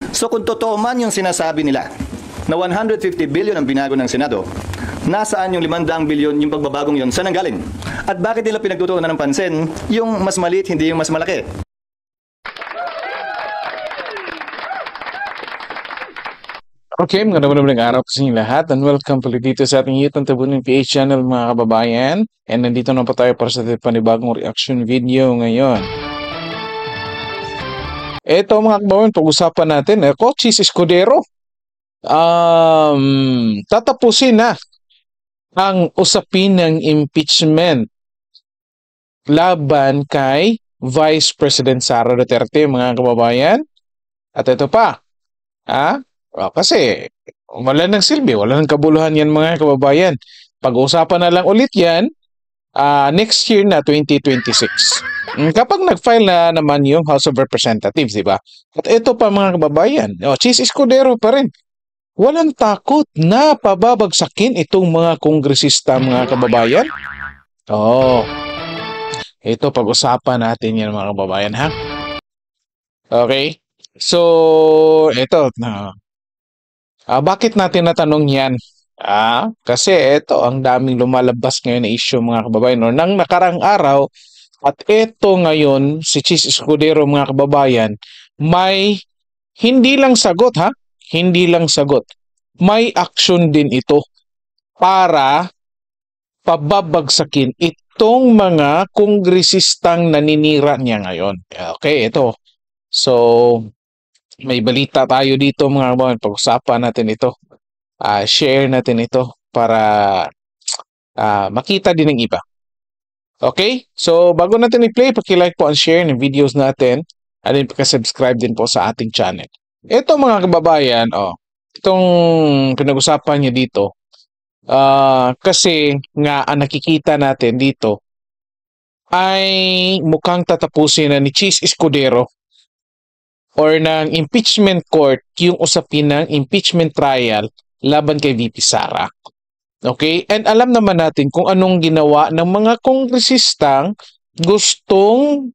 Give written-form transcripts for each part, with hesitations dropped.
So kung totoo man yung sinasabi nila na 150 billion ang binago ng Senado, nasaan yung 500 billion yung pagbabagong yun? Saan ang galing? At bakit nila pinagtutuunan ng pansin yung mas maliit, hindi yung mas malaki? Okay, magandang araw po sa inyo lahat and welcome ulit dito sa ating YouTube Tabunin PH channel mga kababayan. And nandito na po tayo para sa ating panibagong reaction video ngayon. Ito mga kababayan, pag-usapan natin, Cochise Escudero. Tatapusin na ang usapin ng impeachment laban kay Vice President Sara Duterte mga kababayan. At ito pa, kasi wala nang silbi, wala nang kabuluhan yan mga kababayan. Pag-uusapan na lang ulit yan next year na 2026. Kapag nag-file na naman yung House of Representatives, di ba? At ito pa mga kababayan, Cochise Escudero pa rin. Walang takot na pababagsakin itong mga kongresista mga kababayan. Ito pag-usapan natin yan mga kababayan ha. Okay? So, ito bakit natin natanong yan? Kasi ito, ang daming lumalabas ngayon na issue mga kababayan. No? Nang nakarang araw, at ito ngayon, si Cochise Escudero mga kababayan, may hindi lang sagot ha? Hindi lang sagot. May action din ito para pababagsakin itong mga kongresistang naninira niya ngayon. Okay, ito. So, may balita tayo dito mga kababayan, pag-usapan natin ito. Share natin ito para makita din ng iba. Okay? So, bago natin i-play, paki-like po and share ng videos natin at then paki-subscribe din po sa ating channel. Ito mga kababayan, itong pinag-usapan niya dito, kasi nga ang nakikita natin dito ay mukhang tatapusin na ni Cochise Escudero or ng impeachment court yung usapin ng impeachment trial laban kay VP Sara. Okay? And alam naman natin kung anong ginawa ng mga kongresistang gustong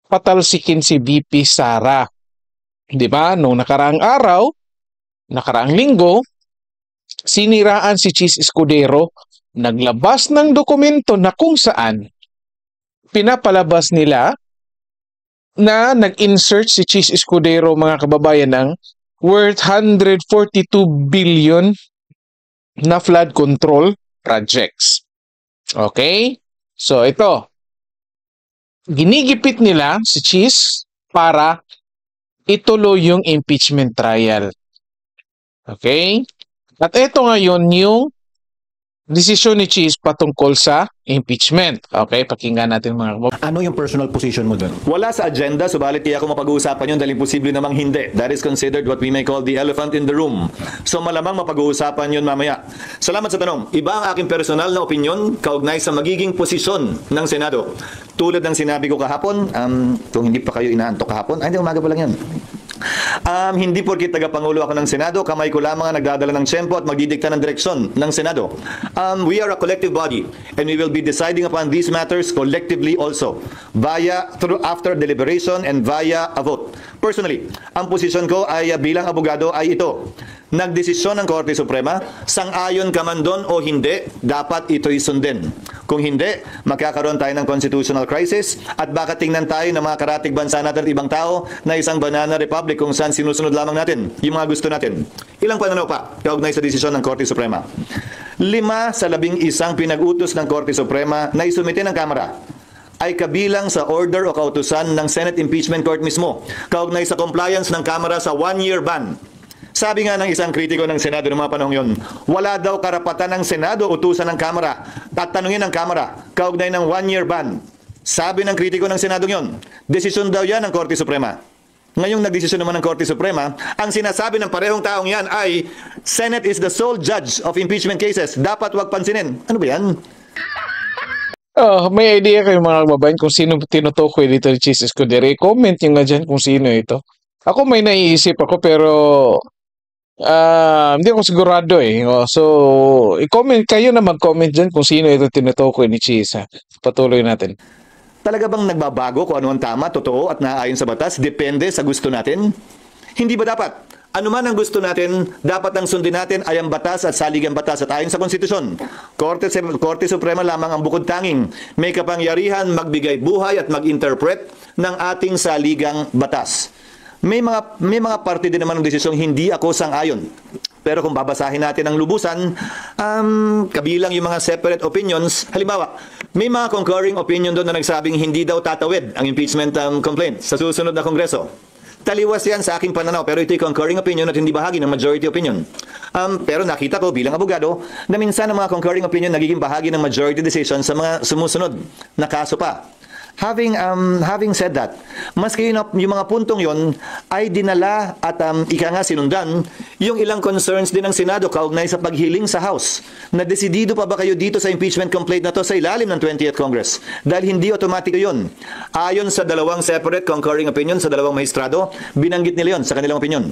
patalsikin si VP Sara. Di ba? Nung nakaraang araw, nakaraang linggo, siniraan si Cochise Escudero, naglabas ng dokumento na kung saan pinapalabas nila na nag-insert si Cochise Escudero mga kababayan ng worth 142 billion na flood control projects. Okay? So ito, ginigipit nila si Cochise para ituloy yung impeachment trial. Okay? At ito ngayon yung desisyon ni Cochise patungkol sa impeachment. Okay, pakinggan natin mga kababayan. Ano yung personal position mo doon? Wala sa agenda, subalit kaya ako mapag-uusapan yun dahil imposible namang hindi. That is considered what we may call the elephant in the room. So malamang mapag-uusapan yun mamaya. Salamat sa tanong. Iba ang aking personal na opinion kaugnay sa magiging posisyon ng Senado. Tulad ng sinabi ko kahapon, kung hindi pa kayo inaantok kahapon, hindi, umaga pa lang yan. Hindi porkit tagapangulo ako ng Senado, kamay ko lamang ang nagdadala ng tiyempo at magdidikta ng direksyon ng Senado. We are a collective body and we will be deciding upon these matters collectively also after deliberation and via a vote. Personally, ang posisyon ko ay bilang abogado ay ito. Nagdesisyon ng Korte Suprema, sang-ayon ka man doon o hindi, dapat ito'y sundin. Kung hindi, magkakaroon tayo ng constitutional crisis at baka tingnan tayo ng mga karatig bansa natin at ibang tao na isang banana republic kung saan sinusunod lamang natin yung mga gusto natin. Ilang pananaw pa kaugnay sa desisyon ng Korte Suprema? 5 sa 11 pinag-utos ng Korte Suprema na isumite ng Kamara ay kabilang sa order o kautusan ng Senate Impeachment Court mismo kaugnay sa compliance ng Kamara sa 1-year ban. Sabi nga ng isang kritiko ng Senado noong mga panahon yun, wala daw karapatan ng Senado utusan ng Kamara at tanungin ng Kamara kaugnay ng 1-year ban. Sabi ng kritiko ng Senado yun, desisyon daw yan ng Korte Suprema. Ngayong nagdesisyon naman ng Korte Suprema, ang sinasabi ng parehong taong yan ay Senate is the sole judge of impeachment cases. Dapat wag pansinin. Ano ba yan? May idea kayo mga kababayan kung sino tinutukoy dito ni Cochise Escudero. Comment nyo nga dyan kung sino ito. Ako may naiisip ako pero hindi ako sigurado eh. So, i-comment kayo na mag-comment dyan kung sino ito tinutukoy ni Cochise. Patuloy natin. Talaga bang nagbabago kung ano ang tama, totoo at naaayon sa batas? Depende sa gusto natin? Hindi ba dapat Ano man ang gusto natin, dapat ang sundin natin ay ang batas at saligang batas at ayon sa konstitusyon. Korte Suprema lamang ang bukod tanging may kapangyarihan magbigay buhay at mag-interpret ng ating saligang batas. May mga parte din naman ng desisyong hindi ako sang-ayon. Pero kung babasahin natin ang lubusan, kabilang yung mga separate opinions, halimbawa, may mga concurring opinion doon na nagsabing hindi daw tatawid ang impeachment complaint sa susunod na Kongreso. Taliwas yan sa aking pananaw, pero ito'y concurring opinion at hindi bahagi ng majority opinion. Pero nakita ko bilang abogado na minsan ang mga concurring opinion nagiging bahagi ng majority decision sa mga sumusunod na kaso pa. Having said that, maski yung mga puntong yon ay dinala at ika nga sinundan yung ilang concerns din ng Senado kaugnay sa paghiling sa House na desidido pa ba kayo dito sa impeachment complaint na to sa ilalim ng 20th Congress dahil hindi otomatiko yun. Ayon sa dalawang separate concurring opinion sa dalawang maestrado, binanggit nila yon sa kanilang opinion.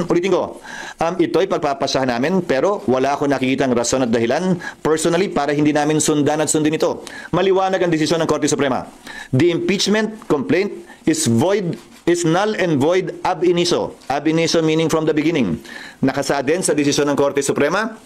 Ulitin ko, ito'y pagpapasyahan namin pero wala ako nakikitang rason at dahilan personally para hindi namin sundan at sundin ito. Maliwanag ang desisyon ng Korte Suprema. The impeachment complaint is null and void ab initio. Ab initio meaning from the beginning. Nakasaad din sa desisyon ng Korte Suprema,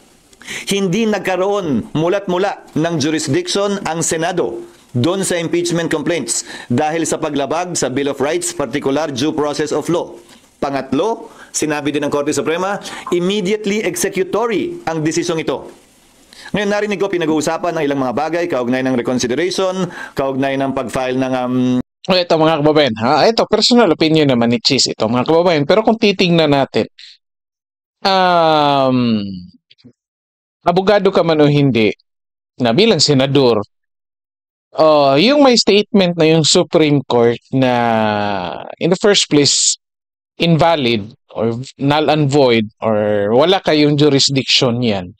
hindi nagkaroon mulat-mula ng jurisdiction ang Senado doon sa impeachment complaints dahil sa paglabag sa Bill of Rights, particular due process of law. Pangatlo, sinabi din ng Korte Suprema, immediately executory ang desisyong ito. Ngayon, narinig ko pinag-uusapan ng ilang mga bagay, kaugnay ng reconsideration, kaugnay ng pag-file ng... Ito mga kababayan, ito personal opinion naman ni Cheese ito mga kababayan. Pero kung titingnan natin, abogado ka man o hindi, na bilang senador, yung may statement na yung Supreme Court na in the first place, invalid or null and void or wala kayong jurisdiction yan,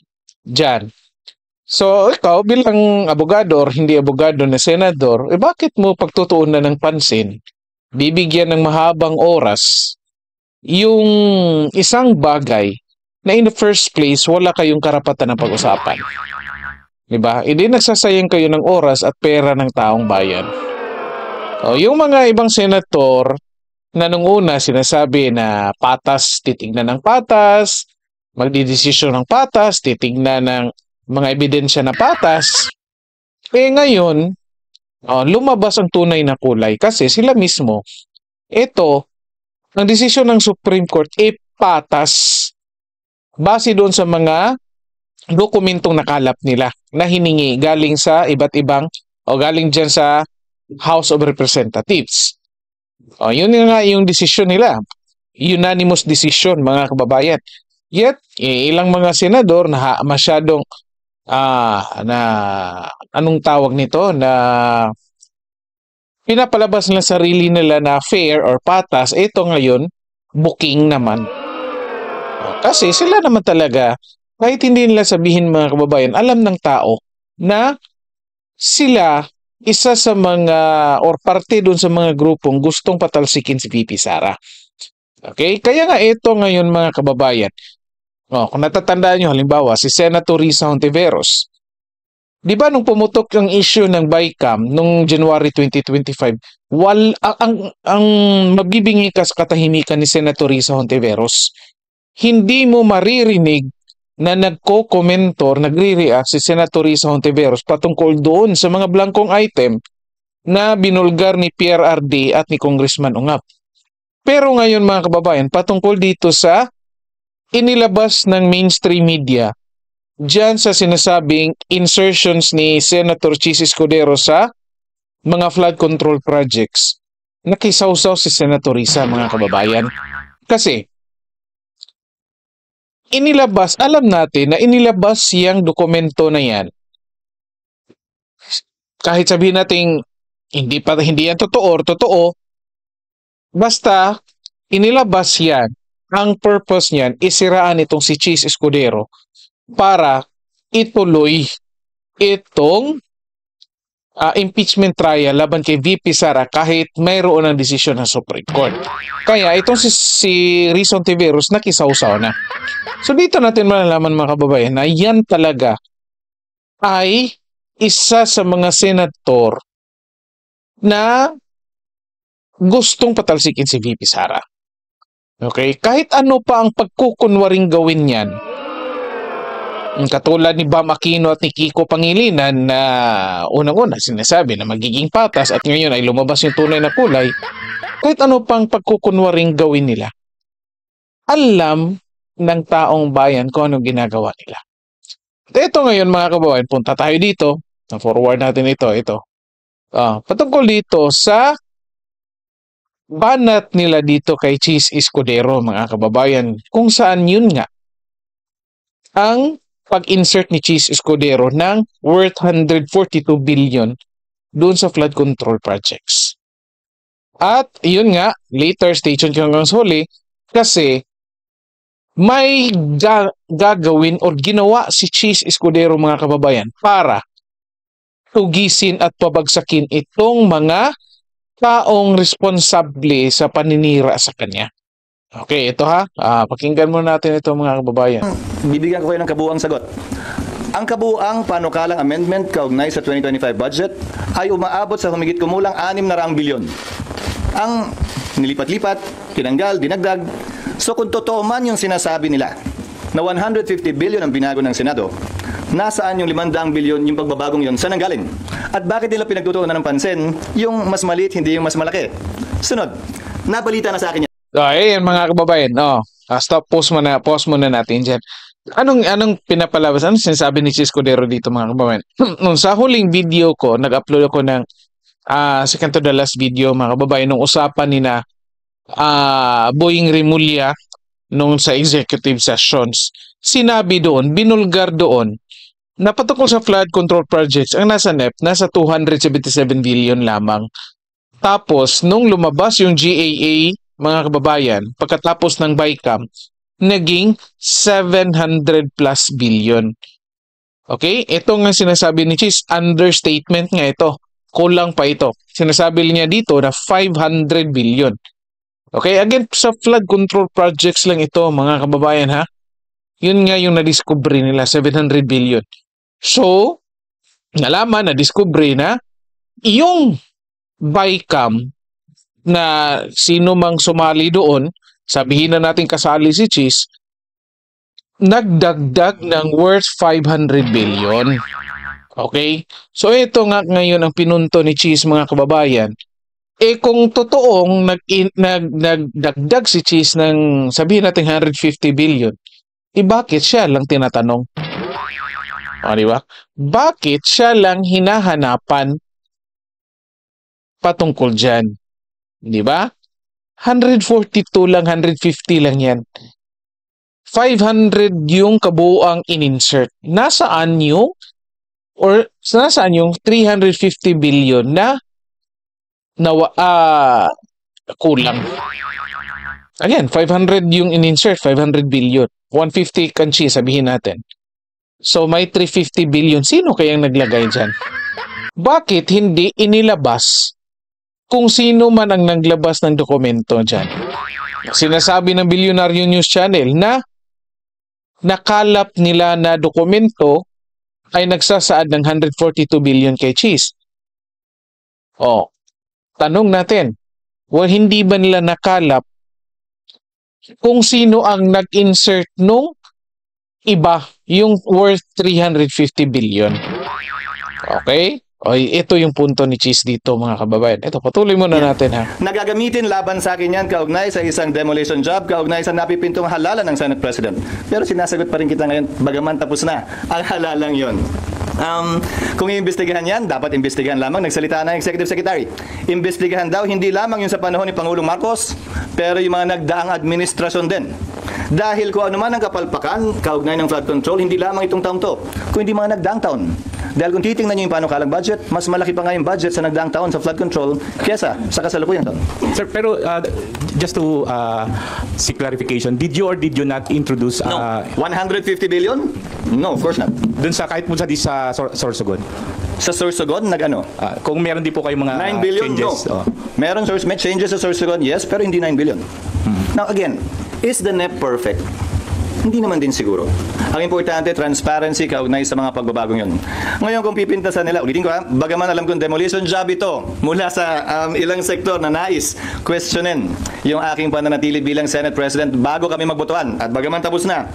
dyan. So, ikaw bilang abogado or hindi abogado na senador, bakit mo pagtutuunan ng pansin, bibigyan ng mahabang oras, yung isang bagay na in the first place, wala kayong karapatan na pag-usapan? Diba? Hindi nagsasayang kayo ng oras at pera ng taong bayan. Yung mga ibang senator na nung una sinasabi na patas, titignan ng patas, magdidesisyon ng patas, titignan ng mga ebidensya na patas, ngayon, lumabas ang tunay na kulay kasi sila mismo, ito, ang desisyon ng Supreme Court, patas, base doon sa mga dokumentong nakalap nila na hiningi galing sa iba't ibang, galing dyan sa House of Representatives. Yun nga yung desisyon nila. Unanimous decision, mga kababayan. Yet, ilang mga senador na masyadong anong tawag nito, na pinapalabas nila sarili nila na fair or patas, ito ngayon, booking naman. Kasi sila naman talaga, kahit hindi nila sabihin mga kababayan, alam ng tao na sila, isa sa mga, or parte dun sa mga grupong gustong patalsikin si VP Sara. Okay? Kaya nga ito ngayon mga kababayan, kung natatandaan nyo, halimbawa, si Senator Risa Hontiveros. Di ba nung pumutok yung issue ng BICAM nung January 2025, ang mabibingi ka sa katahimikan ni Senator Risa Hontiveros, hindi mo maririnig na nagko-commentor, nagre-react si Senator Risa Hontiveros patungkol doon sa mga blankong item na binulgar ni PRRD at ni Congressman Ungap. Pero ngayon mga kababayan, patungkol dito sa inilabas ng mainstream media diyan sa sinasabing insertions ni Senator Chis Escudero sa mga flood control projects, nakisawsaw si Senator Risa mga kababayan. Kasi inilabas, alam natin na inilabas yung dokumento na yan. Kahit sabihin natin hindi yan totoo, basta inilabas yan. Ang purpose niyan, isiraan itong si Chis Escudero para ituloy itong impeachment trial laban kay VP Sara kahit mayroon ng desisyon ng Supreme Court. Kaya itong si Risa Hontiveros nakisawsaw na. So dito natin malalaman mga kababayan na yan talaga ay isa sa mga senator na gustong patalsikin si VP Sara. Okay? Kahit ano pa ang pagkukunwaring gawin yan, katulad ni Bam Aquino at ni Kiko Pangilinan na unang-una sinasabi na magiging patas at ngayon ay lumabas yung tunay na kulay, kahit ano pang pagkukunwaring gawin nila, alam ng taong bayan kung anong ginagawa nila. At ito ngayon mga kababayan, punta tayo dito, forward natin ito. Patungkol dito sa banat nila dito kay Cheese Escudero mga kababayan, kung saan yun nga ang pag-insert ni Cheese Escudero ng worth 142 billion doon sa flood control projects. At yun nga, later stay tuned hanggang sa huli kasi may gagawin o ginawa si Cheese Escudero mga kababayan para tugisin at pabagsakin itong mga taong responsable sa paninira sa kanya. Okay, ito ha. Pakinggan muna natin ito mga kababayan. Bibigyan ko kayo ng kabuuang sagot. Ang kabuuang panukalang amendment kaugnay sa 2025 budget ay umaabot sa humigit kumulang 600 bilyon. Ang nilipat-lipat, tinanggal, dinagdag. So kung totoo man yung sinasabi nila na 150 billion ang binago ng Senado, nasaan yung 500 billion yung pagbabagong yon? Saan ang galing? At bakit nila pinagtutuunan ng pansin yung mas maliit, hindi yung mas malaki? Sunod, nabalita na sa akin yan. Ayan mga kababayan. Stop, pause muna natin dyan. Anong pinapalabas? Anong sinasabi ni Cheese Escudero dito mga kababayan? Nung sa huling video ko, nag-upload ako ng second to the last video mga kababayan, nung usapan ni na Boying Rimulya nung sa executive sessions. Sinabi doon, binulgar doon, na patungkol sa flood control projects, ang nasa NEP, nasa 277 billion lamang. Tapos, nung lumabas yung GAA, mga kababayan, pagkatapos ng BICAM, naging 700 plus billion. Okay? Ito nga sinasabi ni Cheese, understatement nga ito. Kulang pa ito. Sinasabi niya dito na 500 billion. Okay? Again, sa flood control projects lang ito, mga kababayan ha. Yun nga yung na-discovery nila, 700 billion. So, nalaman, na-discovery na yung BICAM na sino mang sumali doon, sabihin na natin kasali si Cheese, nagdagdag ng worth 500 billion. Okay? So ito nga ngayon ang pinunto ni Cheese mga kababayan. Kung totoong nagdagdag si Cheese ng sabihin natin 150 billion, bakit siya lang tinatanong? Di ba? Bakit siya lang hinahanapan patungkol dyan? Di ba? 142 lang, 150 lang yan. 500 yung kabuuang in-insert. Nasaan yung 350 billion na kulang? Again, 500 yung in-insert, 500 billion. 150 kanchi, sabihin natin. So may 350 billion. Sino kayang naglagay dyan? Bakit hindi inilabas kung sino man ang naglabas ng dokumento dyan? Sinasabi ng Bilyonaryo News Channel na nakalap nila na dokumento ay nagsasaad ng 142 billion kay Cheese. Tanong natin, hindi ba nila nakalap kung sino ang nag-insert nung iba, yung worth 350 billion? Okay? Ito yung punto ni Cheese dito mga kababayan. Ito, patuloy muna natin ha. Nagagamitin laban sa akin yan kaugnay sa isang demolition job, kaugnay sa napipintong halalan ng Senate President. Pero sinasagot pa rin kita ngayon, bagaman tapos na ang halalang yon. Kung iimbestigahan yan, dapat imbestigahan lamang. Nagsalita na Executive Secretary. Imbestigahan daw hindi lamang yung sa panahon ni Pangulong Marcos, pero yung mga nagdaang administrasyon din. Dahil kung ano man ang kapalpakan, kaugnay ng flood control, hindi lamang itong taon to, kung hindi mga nagdaang taon. Dahil kung titingnan nyo yung panukalang budget, mas malaki pa nga yung budget sa nagdaang taon sa flood control kesa sa kasalukuyang taon. Sir, pero just to seek clarification, did you or did you not introduce... No. 150 billion? No, of course not. Dun sa kahit po sa Sorsogon? Sa Sorsogon, nag-ano? Kung meron din po kayong mga 9 billion? changes? No. Meron may changes sa Sorsogon, yes, pero hindi 9 billion. Now again, is the NEP perfect? Hindi naman din siguro. Ang importante, transparency kaugnay sa mga pagbabagong yun. Ngayon kung pipintasan nila, ulitin ko ha, bagaman alam kong demolition job ito mula sa ilang sektor na nais questionin yung aking pananatili bilang Senate President bago kami magbotohan. At bagaman tapos na,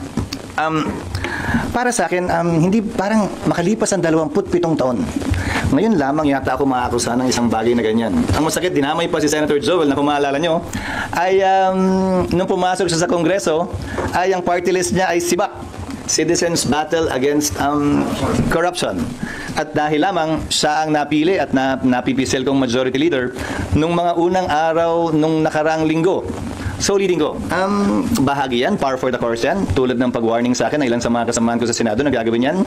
para sa akin, hindi parang makalipas ang 27 taon. Ngayon lamang yata ako maakusa ng isang bagay na ganyan. Ang masakit, dinamay pa si Senator Joel na kung maalala nyo, ay nung pumasok siya sa Kongreso, ay ang party list niya ay SIBAC, Citizens Battle Against Corruption. At dahil lamang siya ang napili at napipisil kong majority leader nung mga unang araw nung nakarang linggo. So, leading ko, bahagi yan, par for the course yan, tulad ng pag-warning sa akin na ilan sa mga kasamahan ko sa Senado na gagawin yan,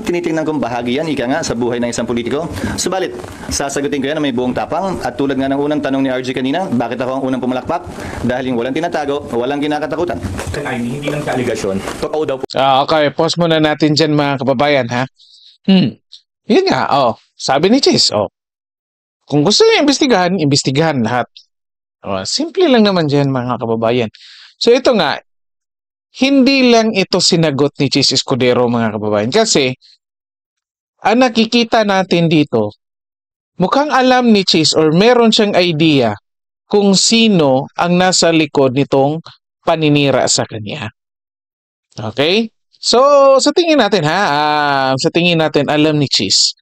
tinitingnan kong bahagi yan, ika nga, sa buhay ng isang politiko. Subalit, sasagutin ko yan na may buong tapang, at tulad nga ng unang tanong ni RG kanina, bakit ako ang unang pumalakpak? Dahil yung walang tinatago, walang kinakatakutan. Hindi lang kaligasyon. Totoo daw po. Okay, pause muna natin dyan mga kababayan, ha? Yun nga, sabi ni Chis, kung gusto niya imbestigahan lahat. Simple lang naman dyan mga kababayan. So ito nga, hindi lang ito sinagot ni Chis Escudero mga kababayan. Kasi, ang nakikita natin dito, mukhang alam ni Chis or meron siyang idea kung sino ang nasa likod nitong paninira sa kanya. Okay? So, sa tingin natin sa tingin natin alam ni Chis.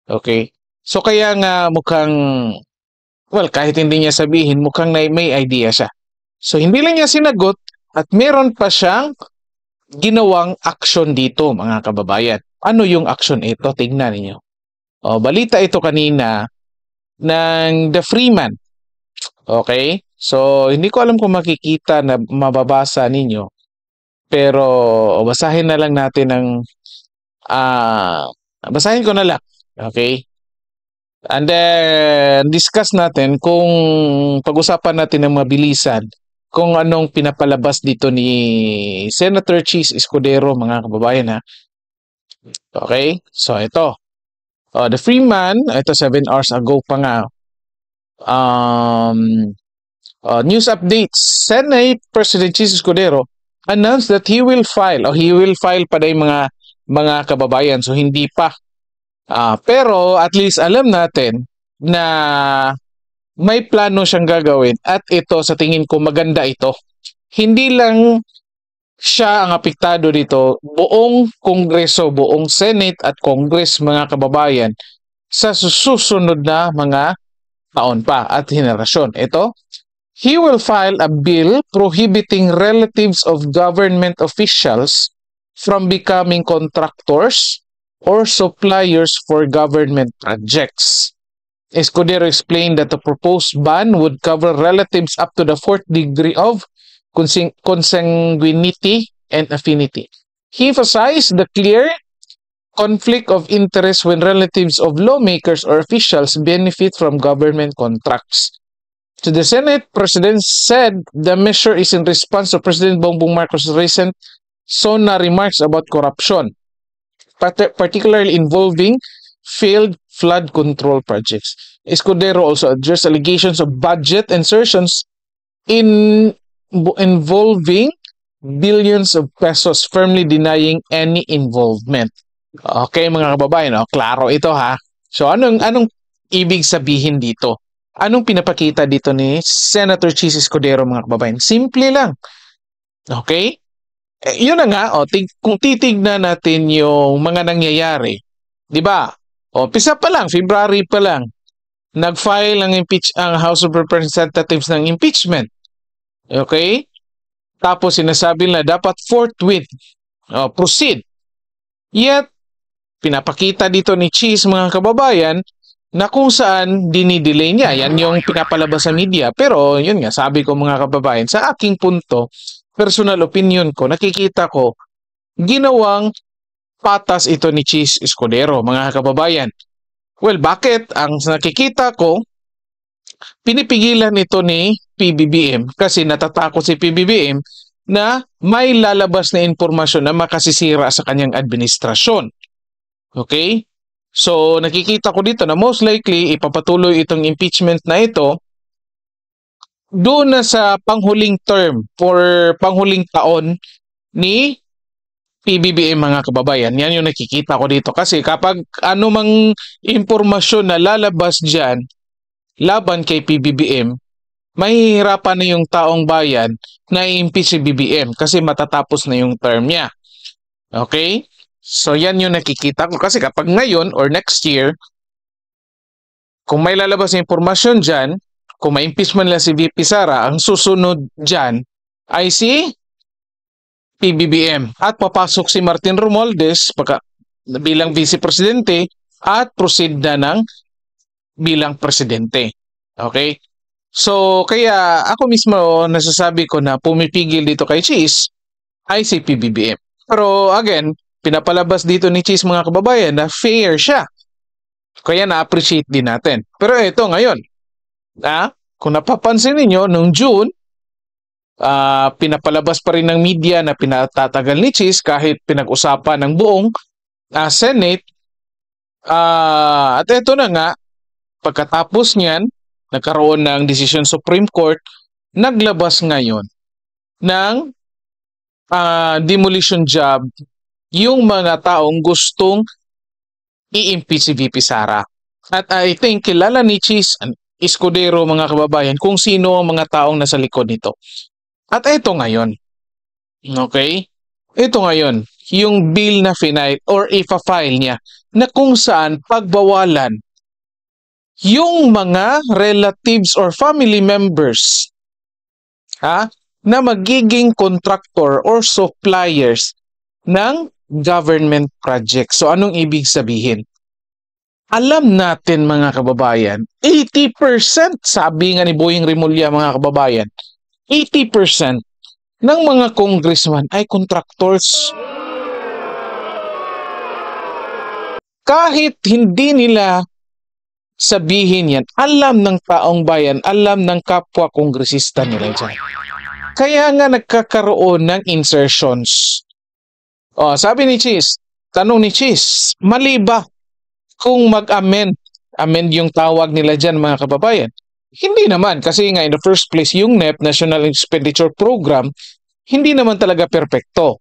Okay? So kaya nga mukhang kahit hindi niya sabihin, mukhang may idea siya. So, hindi lang niya sinagot at meron pa siyang ginawang action dito, mga kababayan. Ano yung action ito? Tingnan niyo. Balita ito kanina ng The Freeman. Okay? So, hindi ko alam kung makikita na mababasa ninyo. Pero, basahin na lang natin basahin ko na lang. Okay? And then, discuss natin kung pag-usapan natin ng mabilisan kung anong pinapalabas dito ni Senator Chis Escudero, mga kababayan, ha. Okay? So, ito. The Freeman, ito 7 hours ago pa nga. News updates. Senate President Chis Escudero announced that he will file pa na yung mga kababayan. So, hindi pa. Pero at least alam natin na may plano siyang gagawin at ito sa tingin ko maganda ito. Hindi lang siya ang apektado dito, buong Kongreso, buong Senate at Congress mga kababayan sa susunod na mga taon pa at henerasyon. Ito, he will file a bill prohibiting relatives of government officials from becoming contractors or suppliers for government projects. Escudero explained that the proposed ban would cover relatives up to the 4th degree of consanguinity and affinity. He emphasized the clear conflict of interest when relatives of lawmakers or officials benefit from government contracts. So the Senate President said the measure is in response to President Bongbong Marcos' recent SONA remarks about corruption, particularly involving failed flood control projects. Escudero also addressed allegations of budget insertions involving billions of pesos, firmly denying any involvement. Okay mga kababayan, klaro ito ha. So anong ibig sabihin dito? Anong pinapakita dito ni Senator Chis Escudero mga kababayan? Simple lang. Okay? Yun na nga, kung titignan natin yung mga nangyayari, di ba? Pisa pa lang, February pa lang, nag-file ang House of Representatives ng impeachment. Okay? Tapos sinasabi na dapat forthwith proceed. Yet, pinapakita dito ni Chis mga kababayan na kung saan dinidelay niya. Yan yung pinapalabas sa media. Pero yun nga, sabi ko mga kababayan, sa aking punto, personal opinion ko, nakikita ko, ginawang patas ito ni Chis Escudero, mga kababayan. Well, bakit? Ang nakikita ko, pinipigilan ito ni PBBM kasi natatakot si PBBM na may lalabas na impormasyon na makasisira sa kanyang administrasyon. Okay? So, nakikita ko dito na most likely ipapatuloy itong impeachment na ito doon na sa panghuling term or panghuling taon ni PBBM mga kababayan. Yan yung nakikita ko dito. Kasi kapag anumang impormasyon na lalabas dyan laban kay PBBM, mahihirapan na yung taong bayan na i-impeach si BBM kasi matatapos na yung term niya. Okay? So yan yung nakikita ko. Kasi kapag ngayon or next year, kung may lalabas na impormasyon dyan, kung may impeachment nila si VP Sara, ang susunod dyan ay si PBBM. At papasok si Martin Romualdez bilang Vice Presidente at proceed na ng bilang Presidente. Okay? So, kaya ako mismo nasasabi ko na pumipigil dito kay Cheese ay si PBBM. Pero again, pinapalabas dito ni Cheese mga kababayan na fair siya. Kaya na-appreciate din natin. Pero ito ngayon, kung napapansin ninyo, nung June, pinapalabas pa rin ng media na pinatatagal ni Cheese kahit pinag-usapan ng buong Senate. At ito na nga, pagkatapos niyan, nagkaroon ng decision Supreme Court, naglabas ngayon ng demolition job yung mga taong gustong i-impeach si VP Sara. At I think kilala ni Cheese Escudero mga kababayan kung sino ang mga taong nasa likod nito. At ito ngayon, okay? Ito ngayon, yung bill na finite or ipa-file niya na kung saan pagbawalan yung mga relatives or family members na magiging contractor or suppliers ng government project. So anong ibig sabihin? Alam natin mga kababayan, 80% sabi nga ni Boying Rimulya mga kababayan, 80% ng mga congressman ay contractors. Kahit hindi nila sabihin yan, alam ng taong bayan, alam ng kapwa kongresista nila dyan. Kaya nga nagkakaroon ng insertions. Sabi ni Cheese, tanong ni Cheese, mali ba kung mag-amend yung tawag nila dyan mga kababayan? Hindi naman, kasi nga in the first place, yung NEP, National Expenditure Program, hindi naman talaga perpekto.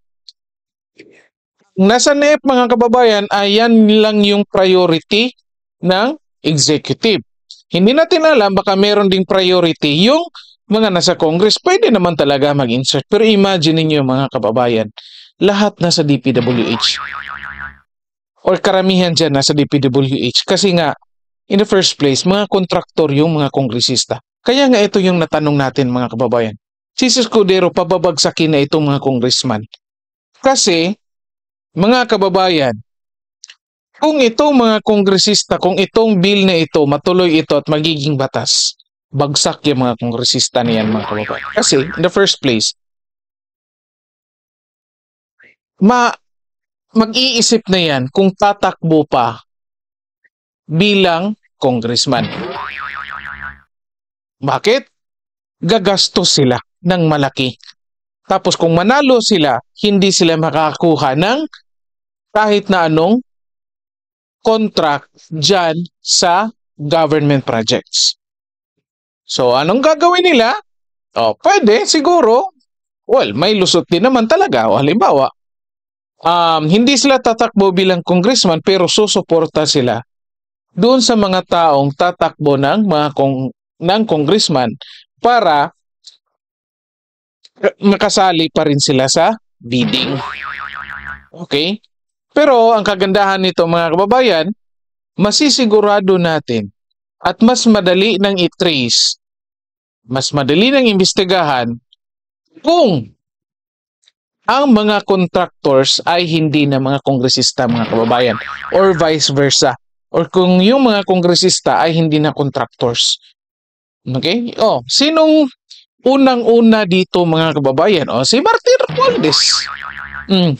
Nasa NEP mga kababayan, ayan lang yung priority ng executive. Hindi natin alam, baka meron ding priority yung mga nasa Congress, pwede naman talaga mag-insert. Pero imagine niyo mga kababayan, lahat nasa DPWH. Or karamihan dyan nasa DPWH. Kasi nga, in the first place, mga kontraktor yung mga kongresista. Kaya nga ito yung natanong natin mga kababayan. Si Escudero, pababagsakin na itong mga congressman. Kasi, mga kababayan, kung itong mga kongresista, kung itong bill na ito, matuloy ito at magiging batas, bagsak yung mga kongresista niyan mga kababayan. Kasi, in the first place, mag-iisip na yan kung tatakbo pa bilang congressman. Bakit? Gagastos sila ng malaki. Tapos kung manalo sila, hindi sila makakakuha ng kahit na anong contract dyan sa government projects. So, anong gagawin nila? Pwede, siguro. Well, may lusot din naman talaga. Halimbawa, hindi sila tatakbo bilang congressman pero susuporta sila doon sa mga taong tatakbo ng congressman para makasali pa rin sila sa bidding. Okay? Pero ang kagandahan nito mga kababayan, masisigurado natin at mas madali nang i-trace, mas madali nang imbestigahan kung ang mga contractors ay hindi na mga kongresista mga kababayan or vice versa. Or kung yung mga kongresista ay hindi na contractors. Okay? Sinong unang-una dito mga kababayan? Si Martin Romualdez.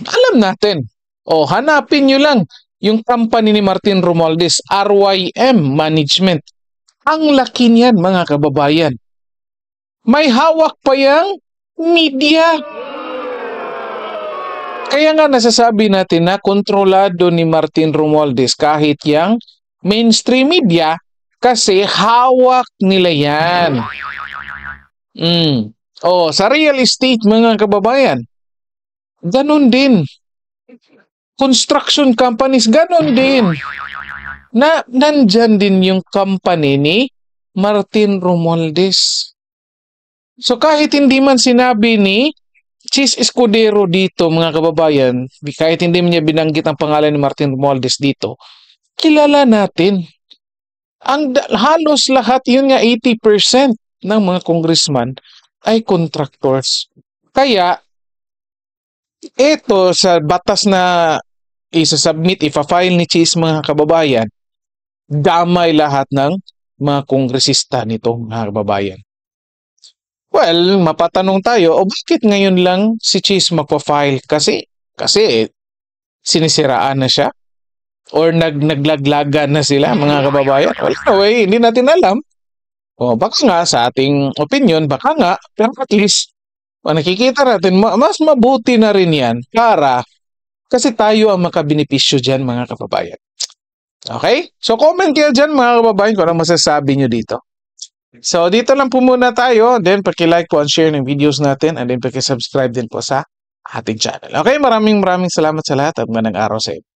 Alam natin. Hanapin nyo lang yung company ni Martin Romualdez, RYM Management. Ang laki niyan mga kababayan. May hawak pa yang media. Kaya nga nasasabi natin na kontrolado ni Martin Romualdez kahit yang mainstream media kasi hawak nila yan. Sa real estate mga kababayan, Ganon din. Construction companies, ganon din. Na nandyan din yung company ni Martin Romualdez. So kahit hindi man sinabi ni Chis Escudero dito, mga kababayan, kahit hindi niya binanggit ang pangalan ni Martin Romualdez dito, kilala natin. Halos lahat, yun nga 80% ng mga congressman ay contractors. Kaya, ito sa batas na isa-submit, ipa-file ni Chis, mga kababayan, damay lahat ng mga kongresista nito, mga kababayan. Well, mapatanong tayo, o bakit ngayon lang si Chis magpa-file? Kasi sinisiraan na siya? Or naglaglagan na sila, mga kababayan? Well, anyway, hindi natin alam. O baka nga sa ating opinion, baka nga, pero at least, nakikita natin, mas mabuti na rin yan para kasi tayo ang makabenepisyo dyan, mga kababayan. Okay? So comment kayo dyan, mga kababayan, kung ano masasabi nyo dito. So dito lang po muna tayo. Then paki-like po and share ng videos natin. And then paki-subscribe din po sa ating channel. Okay? Maraming salamat sa lahat at magandang araw sa inyo.